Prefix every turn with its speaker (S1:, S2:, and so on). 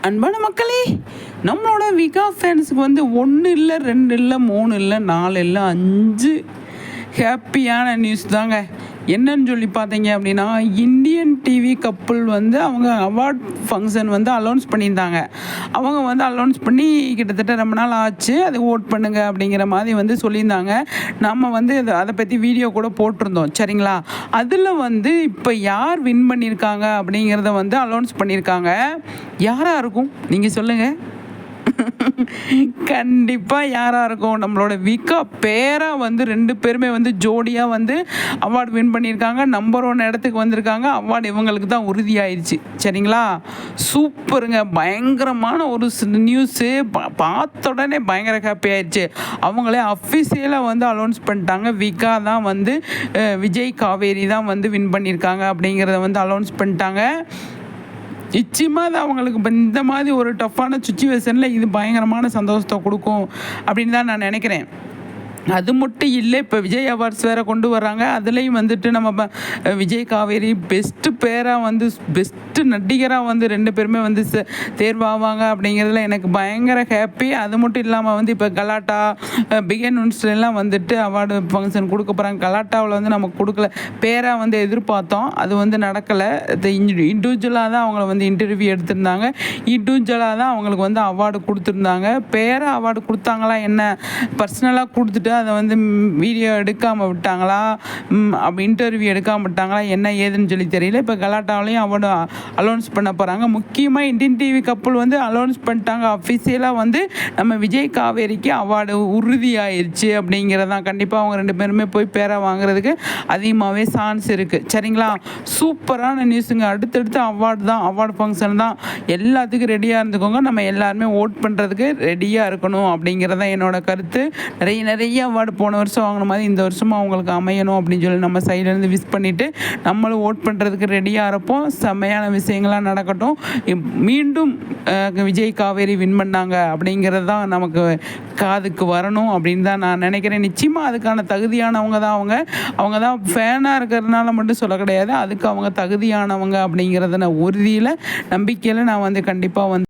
S1: அன்பான மக்களே, நம்மளோட விகா ஃபேன்ஸுக்கு வந்து 1 இல்லை 2 இல்லை 3 இல்லை 4 இல்லை 5 ஹாப்பியான நியூஸ் தாங்க. என்னன்னு சொல்லி பார்த்தீங்க அப்படின்னா, இந்தியன் டிவி கப்புள் வந்து அவங்க அவார்ட் ஃபங்க்ஷன் வந்து அலௌன்ஸ் பண்ணியிருந்தாங்க. அவங்க வந்து அலௌன்ஸ் பண்ணி கிட்டத்தட்ட ரொம்ப நாள் ஆச்சு, அது ஓட் பண்ணுங்க அப்படிங்கிற மாதிரி வந்து சொல்லியிருந்தாங்க. நம்ம வந்து அதை பற்றி வீடியோ கூட போட்டிருந்தோம், சரிங்களா? அதில் வந்து இப்போ யார் வின் பண்ணியிருக்காங்க அப்படிங்கிறத வந்து அலௌன்ஸ் பண்ணியிருக்காங்க. யாராக இருக்கும் நீங்கள் சொல்லுங்கள்? கண்டிப்பாக யாராக இருக்கும்? நம்மளோட விகா பேராக வந்து 2 பேருமே வந்து ஜோடியாக வந்து அவார்டு வின் பண்ணியிருக்காங்க. நம்பர் 1 இடத்துக்கு வந்திருக்காங்க. அவார்டு இவங்களுக்கு தான் உறுதியாயிருச்சு, சரிங்களா? சூப்பருங்க, பயங்கரமான ஒரு நியூஸு. பார்த்த உடனே பயங்கர ஹாப்பி ஆயிடுச்சு. அவங்களே அஃபிஷியலாக வந்து அலௌன்ஸ் பண்ணிட்டாங்க. விகா தான் வந்து விஜய் காவேரி தான் வந்து வின் பண்ணியிருக்காங்க அப்படிங்கிறத வந்து அலௌன்ஸ் பண்ணிட்டாங்க. நிச்சயமாக அது அவங்களுக்கு இப்போ இந்த மாதிரி ஒரு டஃப்பான சுச்சுவேஷனில் இது பயங்கரமான சந்தோஷத்தை கொடுக்கும் அப்படின்னு தான் நான் நினைக்கிறேன். அது மட்டும் இல்லை, இப்போ விஜய் அவார்ட்ஸ் வேறு கொண்டு வர்றாங்க. அதுலேயும் வந்துட்டு நம்ம விஜய் காவேரி பெஸ்ட்டு பேராக வந்து பெஸ்ட்டு நடிகராக வந்து 2 பேருமே வந்து தேர்வாவாங்க அப்படிங்கிறதுல எனக்கு பயங்கர ஹாப்பி. அது மட்டும் இல்லாமல் வந்து இப்போ கலாட்டா பிகன் உன்ஸ்லாம் வந்துட்டு அவார்டு ஃபங்க்ஷன் கொடுக்க போகிறாங்க. கலாட்டாவில் வந்து நமக்கு கொடுக்கல, பேராக வந்து எதிர்பார்த்தோம், அது வந்து நடக்கலை. இண்டிவிஜுவலாக தான் அவங்கள வந்து இன்டர்வியூ எடுத்திருந்தாங்க. இண்டிவிஜுவலாக தான் அவங்களுக்கு வந்து அவார்டு கொடுத்துருந்தாங்க. பேராக அவார்டு கொடுத்தாங்களா என்ன, பர்சனலாக கொடுத்துட்டு அதை வந்து வீடியோ எடுக்காமல் விட்டாங்களா, அப்போ இன்டர்வியூ எடுக்காமல் விட்டாங்களா, என்ன ஏதுன்னு சொல்லி தெரியல. இப்போ கலாட்டாவிலையும் அவார்டு அலௌன்ஸ் பண்ண போகிறாங்க. முக்கியமாக இந்தியன் டிவி கப்புள் வந்து அலௌன்ஸ் பண்ணிட்டாங்க. அஃபிஷியலாக வந்து நம்ம விஜய் காவேரிக்கு அவார்டு உறுதியாயிருச்சு அப்படிங்கிறதான். கண்டிப்பாக அவங்க 2 பேருமே போய் பேரை வாங்குறதுக்கு அதிகமாகவே சான்ஸ் இருக்குது, சரிங்களா? சூப்பரான நியூஸுங்க. அடுத்தடுத்து அவார்டு தான், அவார்டு ஃபங்க்ஷன் தான். எல்லாத்துக்கும் ரெடியாக இருந்துக்கோங்க. நம்ம எல்லாருமே ஓட் பண்ணுறதுக்கு ரெடியாக இருக்கணும் அப்படிங்கிறதான் என்னோட கருத்து. நிறைய அவார்டு போன வருஷம் வாங்கின மாதிரி இந்த வருஷமும் அவங்களுக்கு அமையணும் அப்படின்னு சொல்லி நம்ம சைட்லேருந்து விஷ் பண்ணிவிட்டு நம்மளும் ஓட் பண்ணுறதுக்கு ரெடியாக இருப்போம். செம்மையான விஷயங்கள்லாம் நடக்கட்டும். மீண்டும் விஜய் காவேரி வின் பண்ணாங்க அப்படிங்கிறது தான் நமக்கு காதுக்கு வரணும் அப்படின்னு தான் நான் நினைக்கிறேன். நிச்சயமாக அதுக்கான தகுதியானவங்க தான் அவங்க தான் ஃபேனாக இருக்கிறதுனால மட்டும் சொல்ல கிடையாது, அதுக்கு அவங்க தகுதியானவங்க அப்படிங்கிறத நான் உறுதியில் நம்பிக்கையில் நான் வந்து கண்டிப்பாக வந்து